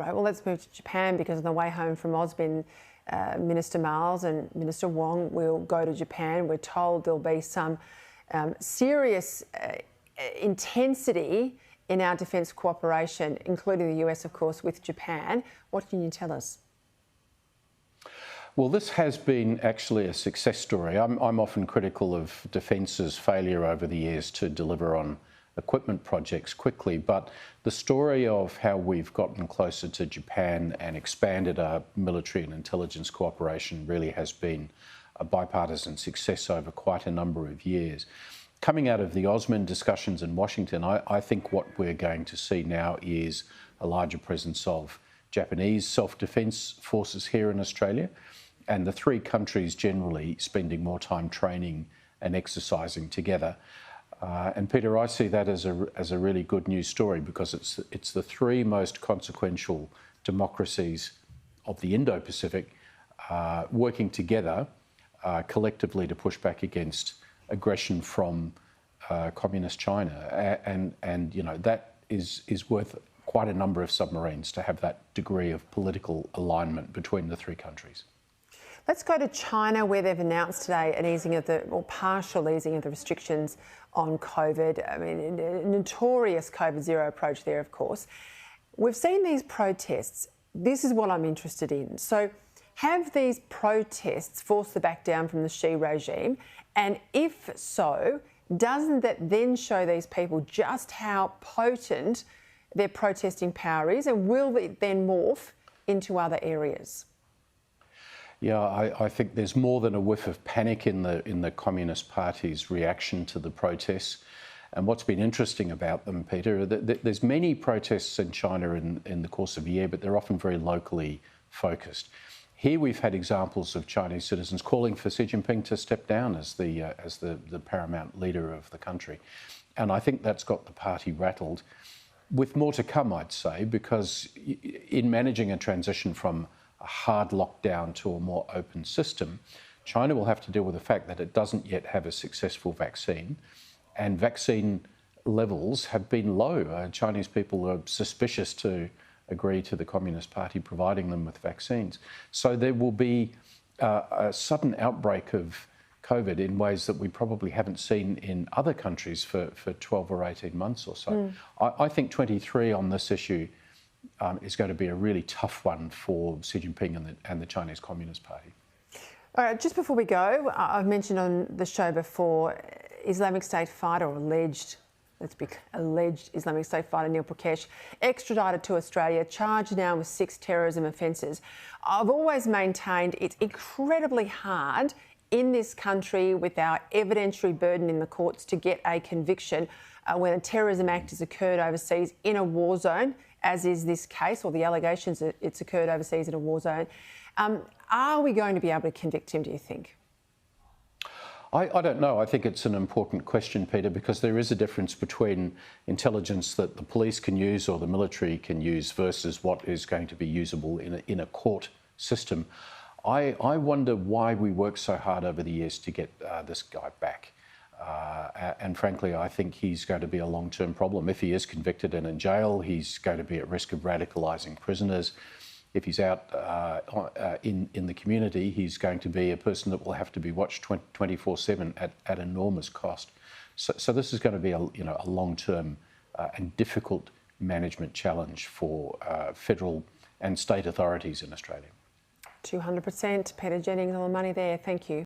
Right, well, let's move to Japan, because on the way home from Osborne, Minister Miles and Minister Wong will go to Japan. We're told there'll be some serious intensity in our defence cooperation, including the US, of course, with Japan. What can you tell us? Well, this has been actually a success story. I'm often critical of Defence's failure over the years to deliver on equipment projects quickly, but the story of how we've gotten closer to Japan and expanded our military and intelligence cooperation really has been a bipartisan success over quite a number of years. Coming out of the Osborne discussions in Washington, I think what we're going to see now is a larger presence of Japanese self-defence forces here in Australia, and the three countries generally spending more time training and exercising together. And Peter, I see that as a really good news story, because it's the three most consequential democracies of the Indo-Pacific working together collectively to push back against aggression from communist China, and you know, that is worth quite a number of submarines to have that degree of political alignment between the three countries. Let's go to China, where they've announced today an easing of or partial easing of the restrictions on COVID. I mean, a notorious COVID zero approach there, of course. We've seen these protests. This is what I'm interested in. So, have these protests forced the back down from the Xi regime? And if so, doesn't that then show these people just how potent their protesting power is? And will it then morph into other areas? Yeah, I think there's more than a whiff of panic in the Communist Party's reaction to the protests. And what's been interesting about them, Peter, there's many protests in China in the course of a year, but they're often very locally focused. Here we've had examples of Chinese citizens calling for Xi Jinping to step down as the paramount leader of the country. And I think that's got the party rattled, with more to come, I'd say, because in managing a transition from a hard lockdown to a more open system, China will have to deal with the fact that it doesn't yet have a successful vaccine, and vaccine levels have been low. Chinese people are suspicious to agree to the Communist Party providing them with vaccines. So there will be a sudden outbreak of COVID in ways that we probably haven't seen in other countries for 12 or 18 months or so. I think 23 on this issue is going to be a really tough one for Xi Jinping and the Chinese Communist Party. All right, just before we go, I've mentioned on the show before, Islamic State fighter, or alleged Islamic State fighter Neil Prakash, extradited to Australia, charged now with 6 terrorism offences. I've always maintained it's incredibly hard in this country, with our evidentiary burden in the courts, to get a conviction when a terrorism act has occurred overseas in a war zone, as is this case, or the allegations that it's occurred overseas in a war zone. Are we going to be able to convict him, do you think? I don't know. I think it's an important question, Peter, because there is a difference between intelligence that the police can use or the military can use versus what is going to be usable in a court system. I wonder why we worked so hard over the years to get this guy back. And frankly, I think he's going to be a long-term problem. If he is convicted and in jail, he's going to be at risk of radicalising prisoners. If he's out in the community, he's going to be a person that will have to be watched 24/7 at enormous cost. So this is going to be a long-term and difficult management challenge for federal and state authorities in Australia. 200%. Peter Jennings on the money there. Thank you.